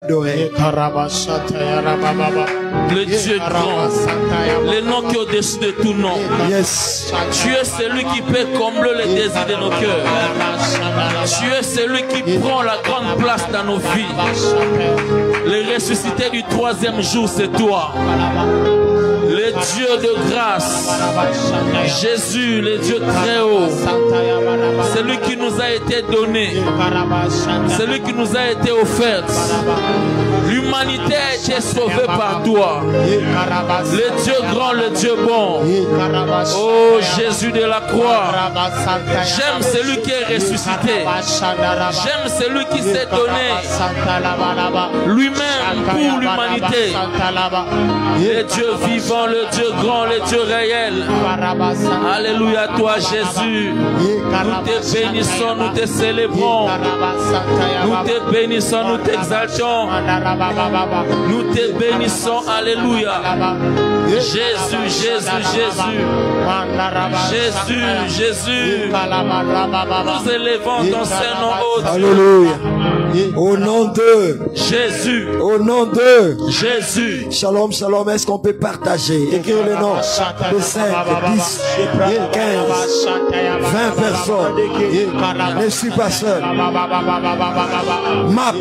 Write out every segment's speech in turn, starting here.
Le Dieu grand, le nom qui est au-dessus de tout nom. Yes. Tu es celui qui peut combler les désirs de nos cœurs. Tu es celui qui prend la grande place dans nos vies. Le ressuscité du troisième jour, c'est toi. Le Dieu de grâce, Jésus, le Dieu très haut, celui qui nous a été donné, celui qui nous a été offert. L'humanité a été sauvée par toi. Le Dieu grand, le Dieu bon. Oh Jésus de la croix. J'aime celui qui est ressuscité. J'aime celui qui s'est donné lui-même pour l'humanité. Le Dieu vivant, le Dieu grand, le Dieu réel. Alléluia toi Jésus. Nous te bénissons, nous te célébrons. Nous te bénissons, nous t'exaltons. Nous te bénissons, alléluia. Jésus, Jésus, Jésus. Jésus, Jésus. Nous élevons ton Saint-Nom haut. Alléluia. Au nom de Jésus. Au nom de Jésus. Shalom, shalom. Est-ce qu'on peut partager? Écrire le nom de 5, 10, 15, 20 personnes. Ne suis pas seul. Map.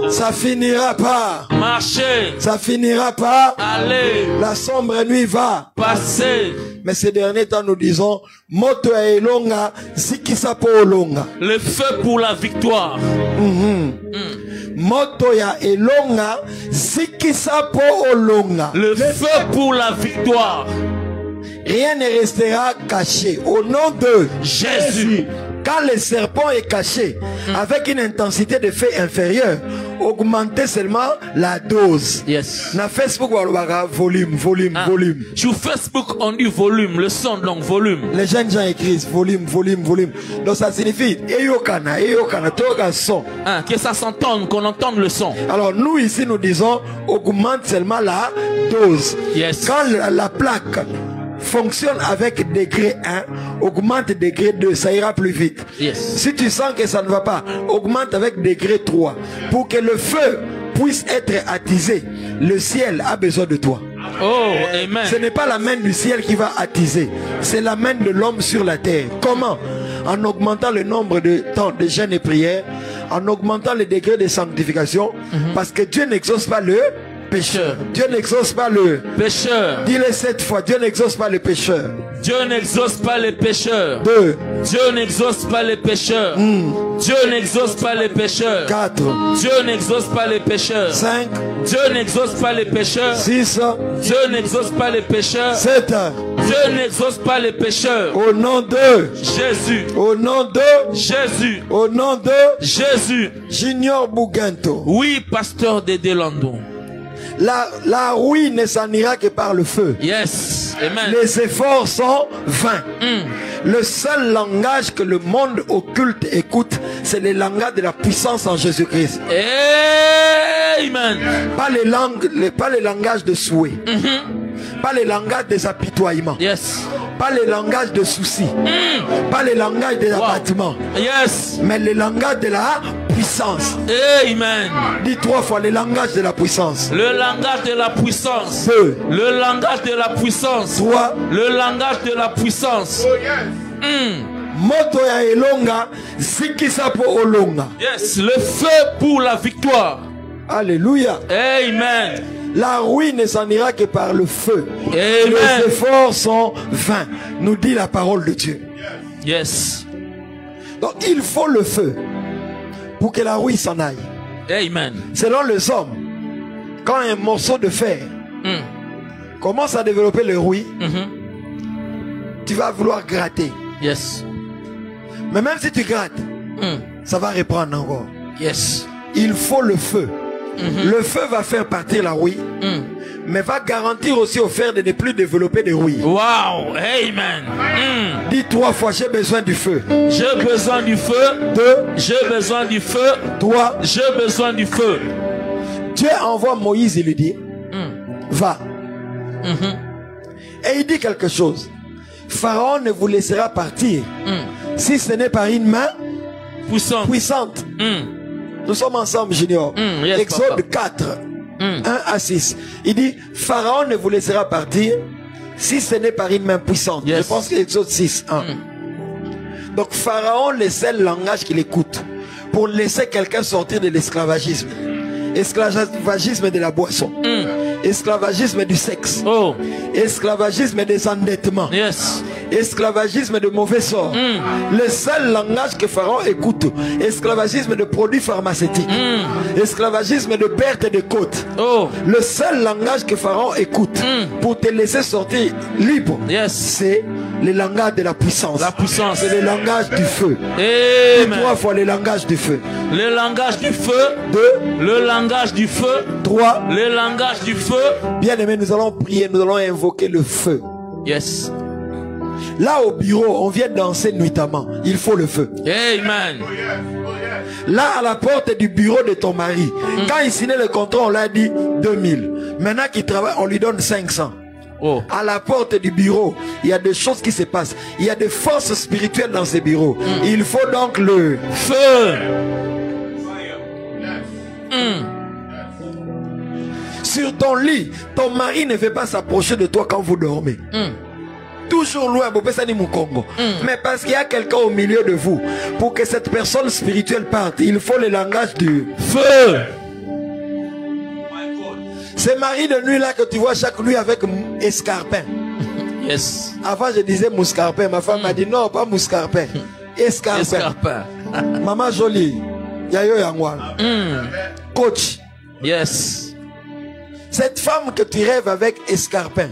Ça finira par marcher. Ça finira par aller. La sombre nuit va passer. Mais ces derniers temps, nous disons moto ya elonga, zikisa po olonga. Le feu pour la victoire. Moto ya elonga, zikisa po olonga. Le feu pour la victoire. Rien ne restera caché. Au nom de Jésus. Quand le serpent est caché avec une intensité de feu inférieure, augmentez seulement la dose. Yes. Na Facebook, volume. Sur Facebook, on dit volume, le son, donc volume. Les jeunes gens écrivent volume. Donc ça signifie toka son. Que ça s'entende, qu'on entende le son. Alors nous ici, nous disons augmente seulement la dose. Yes. Quand la plaque fonctionne avec degré 1, augmente degré 2, ça ira plus vite. Yes. Si tu sens que ça ne va pas, augmente avec degré 3. Pour que le feu puisse être attisé, le ciel a besoin de toi. Oh, amen. Ce n'est pas la main du ciel qui va attiser, c'est la main de l'homme sur la terre. Comment? En augmentant le nombre de temps de jeûne et prières, en augmentant le degré de sanctification, parce que Dieu n'exauce pas le pécheur. Dieu n'exauce pas le pécheur. Dis-le 7 fois. Dieu n'exauce pas le pécheur. Dieu n'exauce pas les pécheurs. 2. Dieu n'exauce pas les pécheurs. Dieu n'exauce pas les pécheurs. 4. Dieu n'exauce pas les pécheurs. 5. Dieu n'exauce pas les pécheurs. 6. Dieu n'exauce pas les pécheurs. 7. Dieu n'exauce pas les pécheurs. Au nom de Jésus. Au nom de Jésus. Au nom de Jésus. Junior Bugento. Oui, pasteur de Delando. La ruine ne s'en ira que par le feu. Yes. Amen. Les efforts sont vains. Le seul langage que le monde occulte écoute, c'est le langage de la puissance en Jésus-Christ. Amen. Pas les langages de souhait. Pas les langages des apitoiements. Yes. Pas les langages de soucis. Pas les langages des abattements. Yes. Mais le langage de la puissance. Amen. Dis 3 fois le langage de la puissance. Le langage de la puissance. 2. Le langage de la puissance. 3. Le langage de la puissance. Moto ya elonga, zikisa po olonga. Yes. Le feu pour la victoire. Alléluia. Amen. La ruine ne s'en ira que par le feu. Amen. Les efforts sont vains, nous dit la parole de Dieu. Yes. Donc il faut le feu pour que la ruine s'en aille. Amen. Selon les hommes, quand un morceau de fer commence à développer le rouille, tu vas vouloir gratter. Yes. Mais même si tu grattes, ça va reprendre encore. Yes. Il faut le feu. Le feu va faire partir la rouille, mais va garantir aussi au fer de ne plus développer de rouille. Wow. Amen. Dis 3 fois, j'ai besoin du feu. J'ai besoin du feu. 2. J'ai besoin du feu. 3. J'ai besoin du feu. Dieu envoie Moïse et lui dit, va. Et il dit quelque chose. Pharaon ne vous laissera partir si ce n'est par une main puissante. Nous sommes ensemble, Junior. Yes, Exode papa. 4, 1 à 6. Il dit, Pharaon ne vous laissera partir si ce n'est par une main puissante. Yes. Je pense que Exode 6, 1. Donc Pharaon, le seul langage qu'il écoute pour laisser quelqu'un sortir de l'esclavagisme. Esclavagisme de la boisson. Esclavagisme du sexe. Oh. Esclavagisme des endettements. Yes. Esclavagisme de mauvais sorts. Le seul langage que Pharaon écoute. Esclavagisme de produits pharmaceutiques. Esclavagisme de perte de côtes. Oh. Le seul langage que Pharaon écoute pour te laisser sortir libre, Yes. c'est le langage de la puissance. La puissance. C'est le langage du feu. Amen. 3 fois le langage du feu. Le langage du feu. 2, Le langage du feu. 3. Le langage du feu. Bien aimé, nous allons prier, nous allons invoquer le feu. Yes. Là au bureau, on vient danser nuitamment. Il faut le feu. Amen. Là à la porte du bureau de ton mari, quand il signait le contrat, on l'a dit 2000. Maintenant qu'il travaille, on lui donne 500. Oh. À la porte du bureau, il y a des choses qui se passent. Il y a des forces spirituelles dans ces bureaux. Il faut donc le Feu. Sur ton lit, ton mari ne veut pas s'approcher de toi quand vous dormez. Toujours loin, Congo. Mais parce qu'il y a quelqu'un au milieu de vous, pour que cette personne spirituelle parte, il faut le langage du Feu. Ce mari de nuit là que tu vois chaque nuit avec escarpin. Yes. Avant je disais mouscarpin, ma femme m'a dit non, pas mouscarpin. Escarpin. Escarpin. Maman jolie. Yayo Yangwan. Coach. Yes. Cette femme que tu rêves avec escarpin.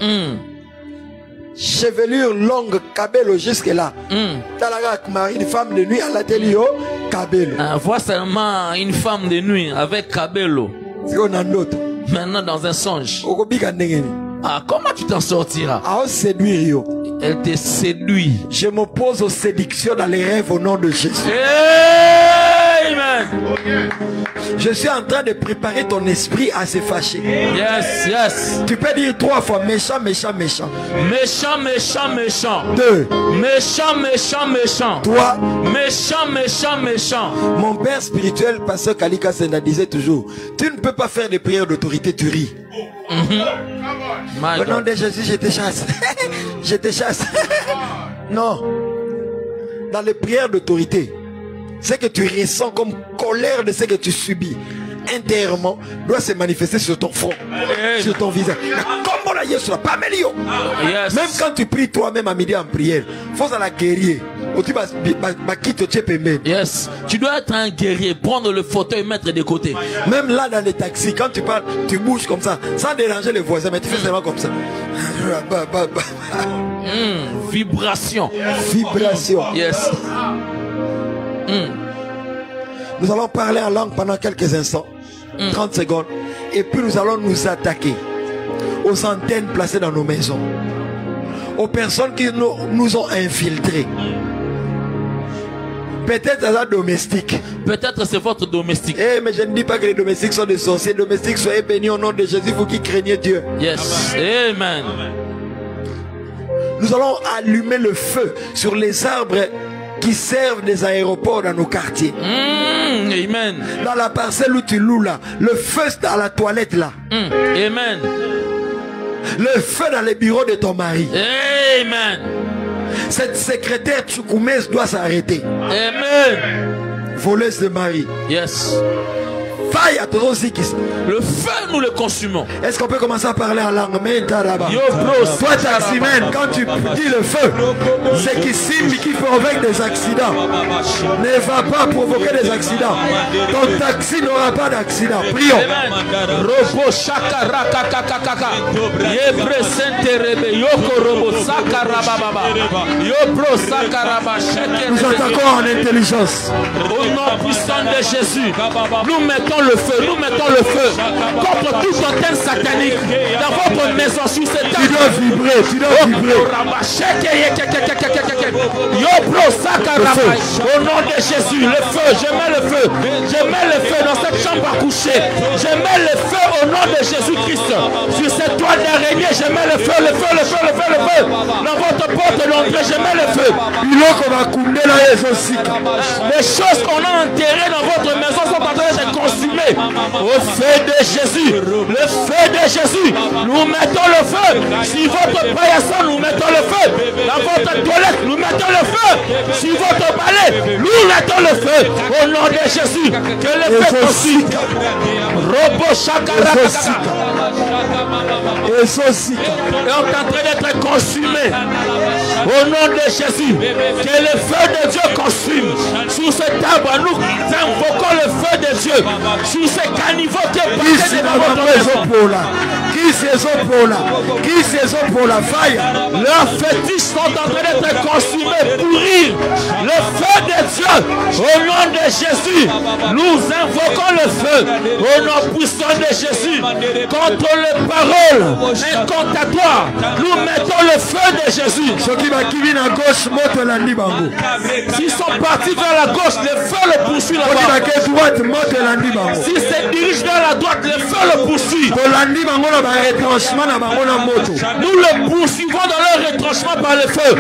Chevelure longue, cabello jusque là. T'as la mari, une femme de nuit à la télé, cabello. Vois seulement une femme de nuit avec cabello. C'est qu'on a d'autres. Maintenant dans un songe. Okobika ndengeni. Ah, comment tu t'en sortiras? Ah, séduire yo. Elle te séduit. Je m'oppose aux séductions dans les rêves au nom de Jésus. Amen. Je suis en train de préparer ton esprit à se fâcher. Yes, yes. Tu peux dire 3 fois méchant, méchant, méchant. Méchant, méchant, méchant. 2. Méchant, méchant, méchant. 3. Méchant, méchant, méchant. Mon père spirituel, pasteur Kalika Senda, disait toujours, tu ne peux pas faire des prières d'autorité, tu ris. Au nom de Jésus, je te chasse. Je te chasse. Non. Dans les prières d'autorité, ce que tu ressens comme colère de ce que tu subis intérieurement doit se manifester sur ton front, sur ton visage. Yes. Même quand tu pries toi-même à midi en prière, faut la guerrier. Yes. Tu dois être un guerrier, prendre le fauteuil et mettre de côté. Même là dans les taxis, quand tu parles, tu bouges comme ça, sans déranger les voisins, mais tu fais seulement comme ça. Vibration. Vibration. Yes. Nous allons parler en langue pendant quelques instants, 30 secondes, et puis nous allons nous attaquer aux antennes placées dans nos maisons, aux personnes qui nous ont infiltrés. Peut-être à la domestique. Peut-être c'est votre domestique. Eh, mais je ne dis pas que les domestiques sont des sorciers. Les domestiques, soyez bénis au nom de Jésus, vous qui craignez Dieu. Yes. Amen. Nous allons allumer le feu sur les arbres qui servent des aéroports dans nos quartiers. Amen. Dans la parcelle où tu loues là, le feu dans la toilette là. Amen. Le feu dans les bureaux de ton mari. Amen. Cette secrétaire Tchoukoumès doit s'arrêter. Amen. Voleuse de mari. Yes. Faille à ton Zikis. Le feu, nous le consumons. Est-ce qu'on peut commencer à parler en langue? Yo, bro, toi, taximène, quand tu dis le feu, c'est qui signe qui provoque des accidents. Ne va pas provoquer des accidents. Ton taxi n'aura pas d'accident. Prions. Robo shakara kakakaka. Yebre senterebe yoko robo sakara baba. Yo bro sakara ba shakere. Nous attaquons en intelligence. Au nom puissant de Jésus, nous mettons le feu, nous mettons le feu contre toute antenne satanique dans votre maison sur cette table. Tu dois vibrer, tu dois vibrer. Au nom de Jésus, le feu, je mets le feu. Je mets le feu dans cette chambre à coucher. Je mets le feu au nom de Jésus-Christ. Sur cette toile d'araignée, je mets le feu, le feu, le feu, le feu, le feu. Dans votre porte d'entrée, je mets le feu. Les choses qu'on a enterrées dans votre maison sont en train de Jésus. Au feu de Jésus. Le feu de Jésus. Nous mettons le feu. Si votre paillasson, nous mettons le feu. Dans votre toilette, nous mettons le feu. Si votre balai, nous mettons le feu. Au nom de Jésus. Que le feu consume. Robo Shakaraka. Et ceci est en train d'être consumé. Au nom de Jésus. Que le feu de Dieu consume. Sous ce arbre, nous invoquons le feu de Dieu. Sous ce caniveau qui est passé dans votre maison. Qui saison pour la faille. Leurs fétiches sont en train d'être consumés, pourrir. Le feu de Dieu, au nom de Jésus, nous invoquons le feu, au nom puissant de Jésus, contre les paroles incantatoires. Nous mettons le feu de Jésus. S'ils sont partis vers la gauche, le feu le poursuit là-bas. S'ils se dirigent vers la droite, le feu le poursuit. Nous le poursuivons dans leur retranchement par le feu. Ça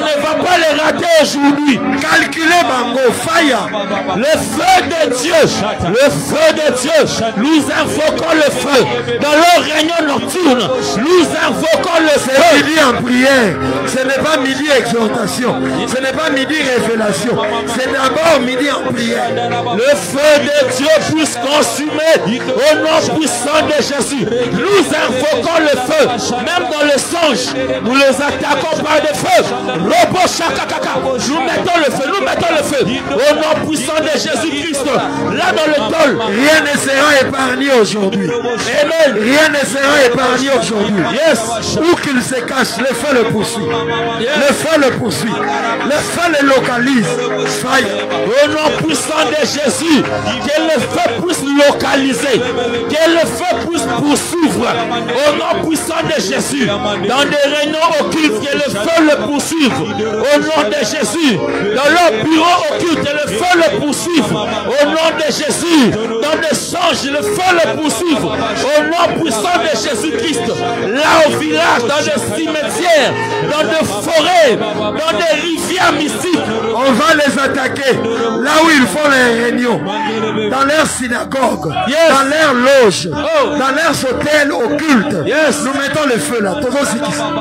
ne va pas les rater aujourd'hui. Calculez bango, fire. Le feu de Dieu, le feu de Dieu. Nous invoquons le feu dans leur réunion nocturne. Nous invoquons le feu. C'est midi en prière. Ce n'est pas midi exhortation. Ce n'est pas midi révélation. C'est d'abord midi en prière. Le feu de Dieu puisse consumer au nom puissant de Jésus. Nous invoquons le feu. Même dans le songe, nous les attaquons par le feu. Robo Shakakaka. Nous mettons le feu. Nous mettons le feu. Au nom puissant de Jésus-Christ. Là dans le tol. Rien ne sera épargné aujourd'hui. Amen. Rien ne sera épargné aujourd'hui. Yes. Où qu'il se cache, le feu le poursuit. Yes. Le feu le poursuit. Le feu le localise. Fire. Au nom puissant de Jésus. Que le feu puisse localiser. Que le feu puisse poursuivre. Au nom puissant de Jésus. Dans des réunions occultes, que le feu le poursuive. Au nom de Jésus. Dans leur bureau occulte, que le feu le poursuive. Au nom de Jésus. Dans des songes, le feu le poursuive. Au nom puissant de Jésus-Christ. Là au village, dans des cimetières, dans des forêts, dans des rivières mystiques. On va les attaquer. Là où ils font les réunions. Dans leurs synagogues. Yes. Dans leurs loges. Oh. Dans leurs hôtels occultes. Yes. Nous mettons le feu là.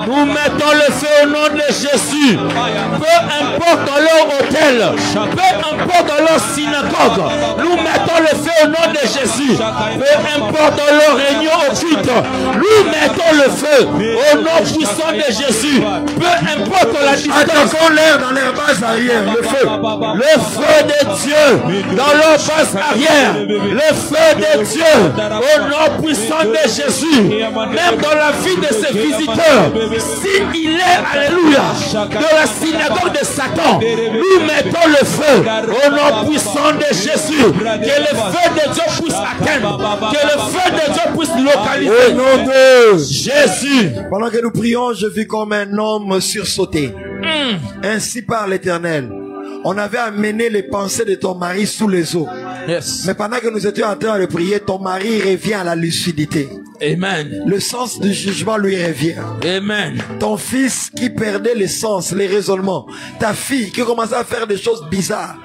Nous mettons le feu au nom de Jésus. Peu importe dans leur hôtel, peu importe dans leur synagogue, nous mettons le feu au nom de Jésus. Peu importe dans leur réunion occulte, nous mettons le feu au nom puissant de Jésus. Peu importe la distance. Attaquons l'air dans leur base arrière. Le feu. Le feu de Dieu dans leur base arrière. Le feu de Dieu au nom puissant de Jésus. Même dans la vie de ses visiteurs. S'il est, alléluia, dans la synagogue de Satan, nous mettons le feu au nom puissant de Jésus. Que le feu de Dieu puisse atteindre. Que le feu de Dieu puisse localiser. Au nom de Jésus. Pendant que nous prions, je vis comme un homme sursauté. Ainsi par l'Éternel. On avait amené les pensées de ton mari sous les eaux. Yes. Mais pendant que nous étions en train de prier, ton mari revient à la lucidité. Amen. Le sens du jugement lui revient. Amen. Ton fils qui perdait les sens, les raisonnements. Ta fille qui commençait à faire des choses bizarres.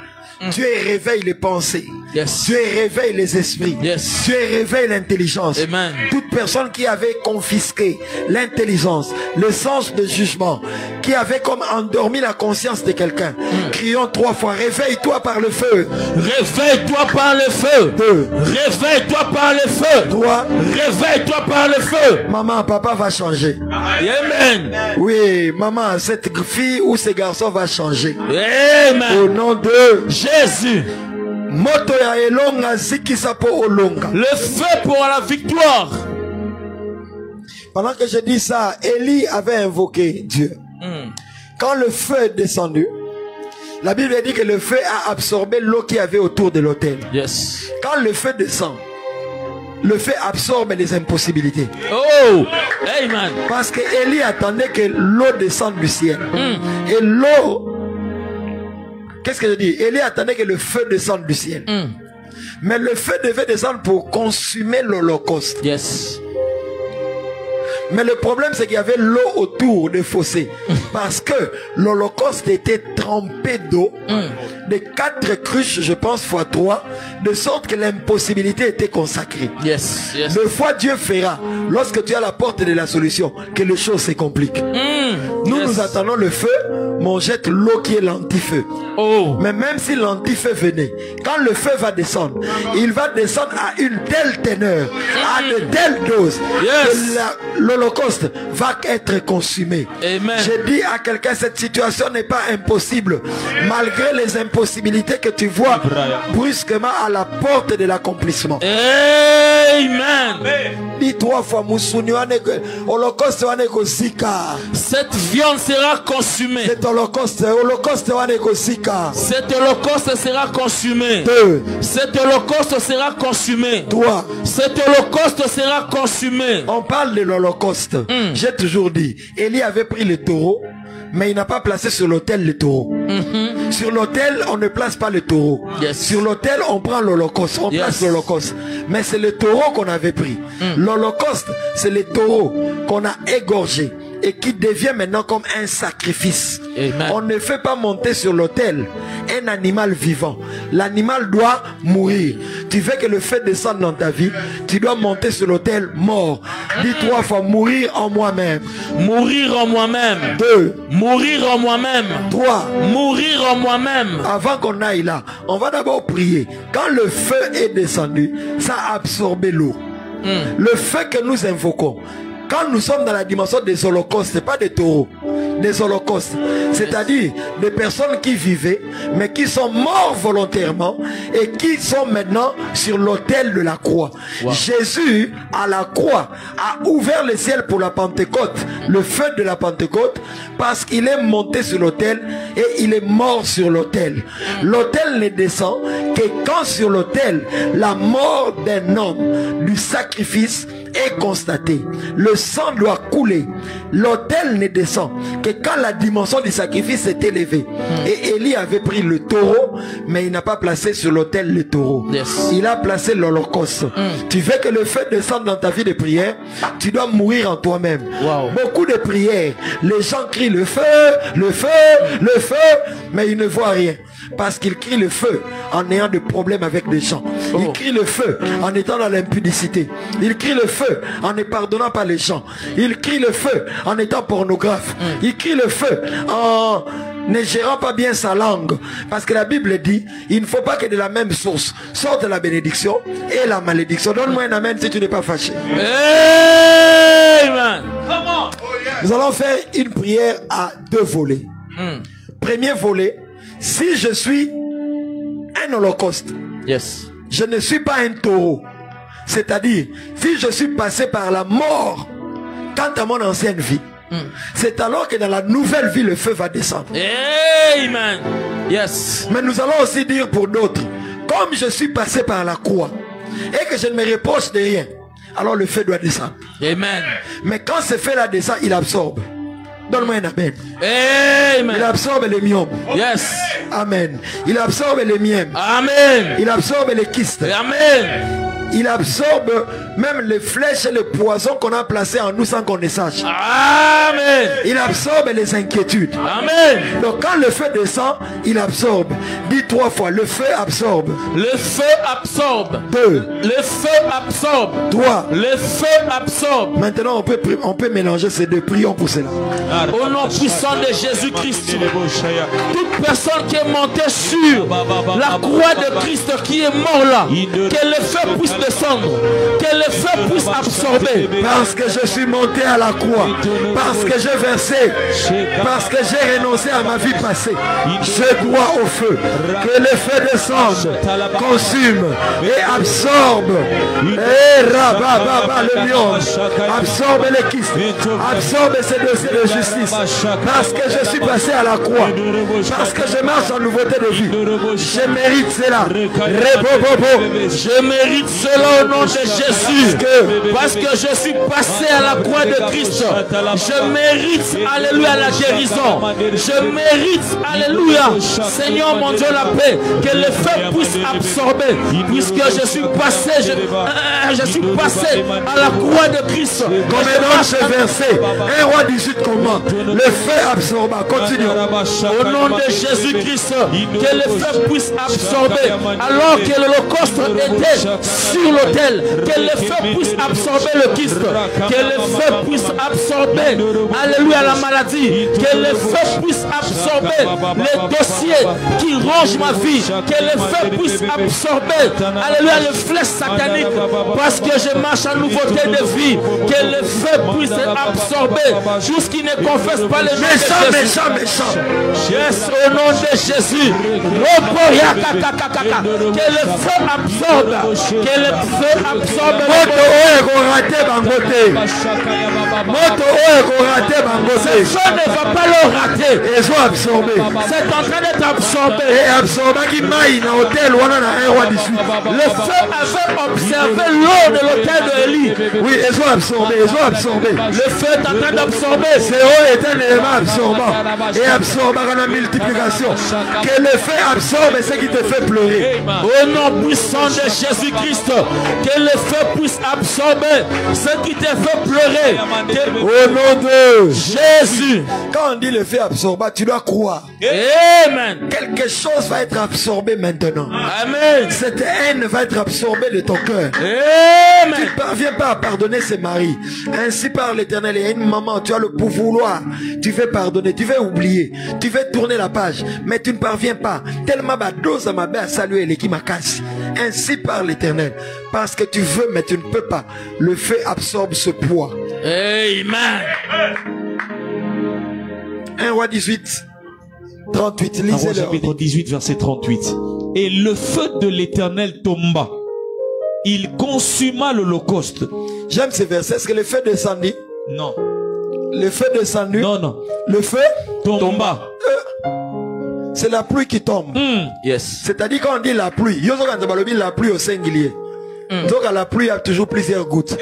Dieu réveille les pensées. Yes. Dieu réveille les esprits. Yes. Dieu réveille l'intelligence. Amen. Toute personne qui avait confisqué l'intelligence, le sens de jugement, qui avait comme endormi la conscience de quelqu'un, crions 3 fois, réveille-toi par le feu. Réveille-toi par le feu. 2. Réveille-toi par le feu. 3. Réveille-toi par le feu. Maman, papa va changer. Amen. Oui, maman, cette fille ou ce garçon va changer. Amen. Au nom de Jésus. Moto ya elonga zikisa po olonga. Le feu pour la victoire. Pendant que je dis ça, Élie avait invoqué Dieu. Quand le feu est descendu, la Bible dit que le feu a absorbé l'eau qui avait autour de l'autel. Yes. Quand le feu descend, le feu absorbe les impossibilités. Oh, amen. Parce que Élie attendait que l'eau descende du ciel. Et l'eau, qu'est-ce que je dis? Élie attendait que le feu descende du ciel. Mais le feu devait descendre pour consumer l'holocauste. Yes. Mais le problème, c'est qu'il y avait l'eau autour des fossés. Parce que l'Holocauste était trempé d'eau, de 4 cruches, je pense, fois 3, de sorte que l'impossibilité était consacrée. Yes, yes. Deux fois Dieu fera, lorsque tu as la porte de la solution, que les choses se compliquent. Nous attendons le feu, mais on jette l'eau qui est l'antifeu. Oh. Mais même si l'antifeu venait, quand le feu va descendre, il va descendre à une telle teneur, à de telles doses, que l'Holocauste va être consumé. Amen. Je dis à quelqu'un, cette situation n'est pas impossible, malgré les impossibilités que tu vois brusquement à la porte de l'accomplissement. Amen. Dis 3 fois, Holocauste cette viande sera consumée. cet holocauste Cet holocauste sera consumé. 2. Cet holocauste sera consumé. 3. Cet holocauste sera consumé. On parle de l'holocauste. J'ai toujours dit, Élie avait pris le taureau, mais il n'a pas placé sur l'autel le taureau. Sur l'autel, on ne place pas le taureau. Sur l'autel, on prend l'holocauste. On place l'holocauste. Mais c'est le taureau qu'on avait pris. L'holocauste, c'est le taureau qu'on a égorgé et qui devient maintenant comme un sacrifice. Amen. On ne fait pas monter sur l'autel un animal vivant. L'animal doit mourir. Tu veux que le feu descende dans ta vie, tu dois monter sur l'autel mort. Dis 3 fois, mourir en moi-même. Mourir en moi-même. 2. Mourir en moi-même. 3. Mourir en moi-même. Avant qu'on aille là, on va d'abord prier. Quand le feu est descendu, ça a absorbé l'eau. Le feu que nous invoquons, quand nous sommes dans la dimension des holocaustes, ce n'est pas des taureaux, des holocaustes. C'est-à-dire des personnes qui vivaient, mais qui sont morts volontairement et qui sont maintenant sur l'autel de la croix. Jésus, à la croix, a ouvert le ciel pour la Pentecôte, le feu de la Pentecôte, parce qu'il est monté sur l'autel et il est mort sur l'autel. L'autel ne descend que quand sur l'autel, la mort d'un homme, du sacrifice, est constaté. Le sang doit couler. L'autel ne descend que quand la dimension du sacrifice est élevée. Et Élie avait pris le taureau, mais il n'a pas placé sur l'autel le taureau. Il a placé l'holocauste. Tu veux que le feu descende dans ta vie de prière, tu dois mourir en toi-même. Beaucoup de prières, les gens crient le feu, le feu, le feu, mais ils ne voient rien. Parce qu'ils crient le feu en ayant des problèmes avec des gens. Ils crient le feu en étant dans l'impudicité. Ils crient le feu en ne pardonnant pas les gens. Ils crient le feu en étant pornographe. Ils crient le feu en ne gérant pas bien sa langue. Parce que la Bible dit, il ne faut pas que de la même source sorte la bénédiction et la malédiction. Donne-moi un amen si tu n'es pas fâché. Amen. Nous allons faire une prière à 2 volets. Premier volet, si je suis un holocauste, je ne suis pas un taureau. C'est-à-dire, si je suis passé par la mort quant à mon ancienne vie, c'est alors que dans la nouvelle vie, le feu va descendre. Amen. Yes. Mais nous allons aussi dire pour d'autres, comme je suis passé par la croix et que je ne me reproche de rien, alors le feu doit descendre. Amen. Mais quand ce feu-là descend, il absorbe. Donne-moi un amen. Amen. Il absorbe les myomes. Yes. Amen. Il absorbe les myèmes. Amen. Il absorbe les kystes. Amen. Il absorbe même les flèches et les poisons qu'on a placés en nous sans qu'on ne sache. Amen. Il absorbe les inquiétudes. Amen. Donc quand le feu descend, il absorbe. Dis 3 fois, le feu absorbe. Le feu absorbe. 2. Le feu absorbe. 3. Le feu absorbe. Maintenant on peut mélanger ces deux. Prions pour cela. Au nom puissant de Jésus-Christ, toute personne qui est montée sur la croix de Christ qui est mort là, que le feu puisse descendre, que le feu puisse absorber. Parce que je suis monté à la croix, parce que j'ai versé, parce que j'ai renoncé à ma vie passée, je dois au feu. Que le feu descende, consume et absorbe. Et rabababa le lion, absorbe les kystes, absorbe ces dossiers de justice. Parce que je suis passé à la croix, parce que je marche en nouveauté de vie, je mérite cela. Je mérite cela au nom de Jésus. Que parce que je suis passé à la croix de Christ, je mérite, alléluia, la guérison. Je mérite, alléluia, Seigneur mon Dieu, la paix, que le feu puisse absorber, puisque je suis passé, je suis passé à la croix de Christ. Comme dans ce verset, 1 Roi 18 comment le feu absorba. Continue. Au nom de Jésus-Christ, que le feu puisse absorber, alors que l'Holocauste était sur l'autel, que le feu puisse absorber le kyste, que le feu puisse absorber, alléluia, la maladie, que le feu puisse absorber les dossiers qui rongent ma vie, que le feu puisse absorber, alléluia, les flèches sataniques, parce que je marche en nouveauté de vie, que le feu puisse absorber tout ce qui ne confesse pas les méchants. Yes, au nom de Jésus, que le feu absorbe, que le feu absorbe. Ce feu ne va pas le rater. Ils ont absorbé. C'est en train d'être absorbé. Et absorbé qui maille dans l'hôtel ou dans un roi 18. Le feu avait observé l'eau de l'hôtel de Élie. Oui, ils ont absorbé, ils ont absorbé. Le feu est en train d'absorber. C'est eau est un élément absorbant. Et absorbant dans la multiplication. Que le feu absorbe ce qui te fait pleurer. Au nom puissant de Jésus-Christ, que le feu puisse absorber ce qui te fait pleurer. Au nom de Jésus. Quand on dit le feu absorbant, tu dois croire. Amen. Quelque chose va être absorbé maintenant. Amen. Cette haine va être absorbée de ton cœur. Amen. Tu ne parviens pas à pardonner ses maris. Ainsi par l'Éternel, il y a une maman, tu as le pouvoir. Tu veux pardonner, tu veux oublier, tu veux tourner la page, mais tu ne parviens pas. Tellement ma dose à ma belle à saluer les qui m'a cassé. Ainsi par l'Éternel. Parce que tu veux, mais tu ne peux pas. Le feu absorbe ce poids. Amen. 1 Roi 18, 38. Lisez-le. Chapitre 18, verset 38. Et le feu de l'Éternel tomba. Il consuma l'Holocauste. J'aime ces versets. Est-ce que le feu descendit? Non. Le feu descendu? Non, non. Le feu Tomba. C'est la pluie qui tombe. Yes. C'est-à-dire quand on dit la pluie, la pluie au singulier. Donc à la pluie, il y a toujours plusieurs gouttes.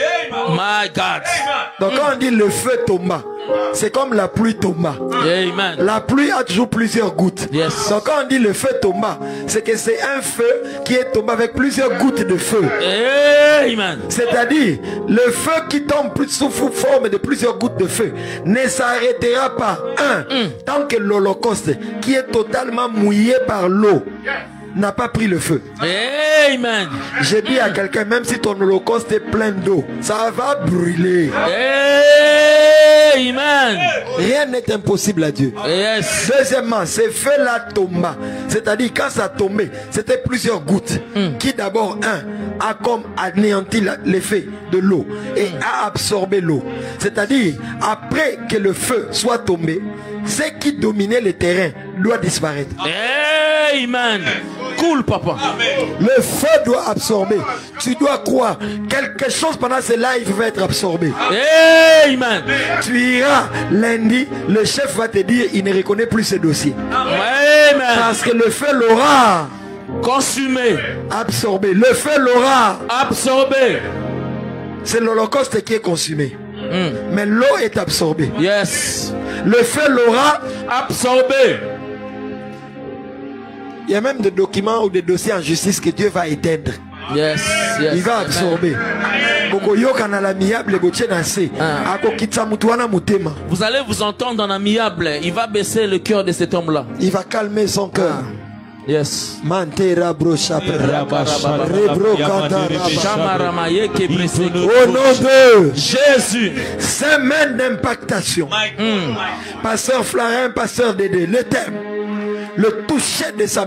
My God. Donc quand on dit le feu tomba, c'est comme la pluie tomba. Amen. La pluie a toujours plusieurs gouttes. Yes. Donc quand on dit le feu tomba, c'est que c'est un feu qui est tombé avec plusieurs gouttes de feu. Amen. C'est-à-dire, le feu qui tombe sous forme de plusieurs gouttes de feu ne s'arrêtera pas. Tant que l'Holocauste, qui est totalement mouillé par l'eau, n'a pas pris le feu. Amen. J'ai dit à quelqu'un, même si ton holocauste est plein d'eau, ça va brûler. Amen. Rien n'est impossible à Dieu. Yes. Deuxièmement, ce feu-là tomba. C'est-à-dire, quand ça tombait, c'était plusieurs gouttes. Qui d'abord, a comme anéanti l'effet de l'eau et a absorbé l'eau. C'est-à-dire, après que le feu soit tombé, ce qui dominait le terrain doit disparaître. Amen. Cool, papa. Le feu doit absorber. Tu dois croire. Quelque chose pendant ce live va être absorbé. Amen. Tu iras lundi, le chef va te dire il ne reconnaît plus ce dossier. Amen. Parce que le feu l'aura consumé. Absorbé. Le feu l'aura absorbé. C'est l'Holocauste qui est consumé. Mais l'eau est absorbée. Yes. Le feu l'aura absorbé. Il y a même des documents ou des dossiers en justice que Dieu va éteindre. Yes, yes. Il va absorber. Vous allez vous entendre en amiable. Il va baisser le cœur de cet homme-là. Il va calmer son cœur. Yes. Au nom de Jésus. Semaine d'impactation. Pasteur Flarin, pasteur Dédé, le thème, le toucher de sa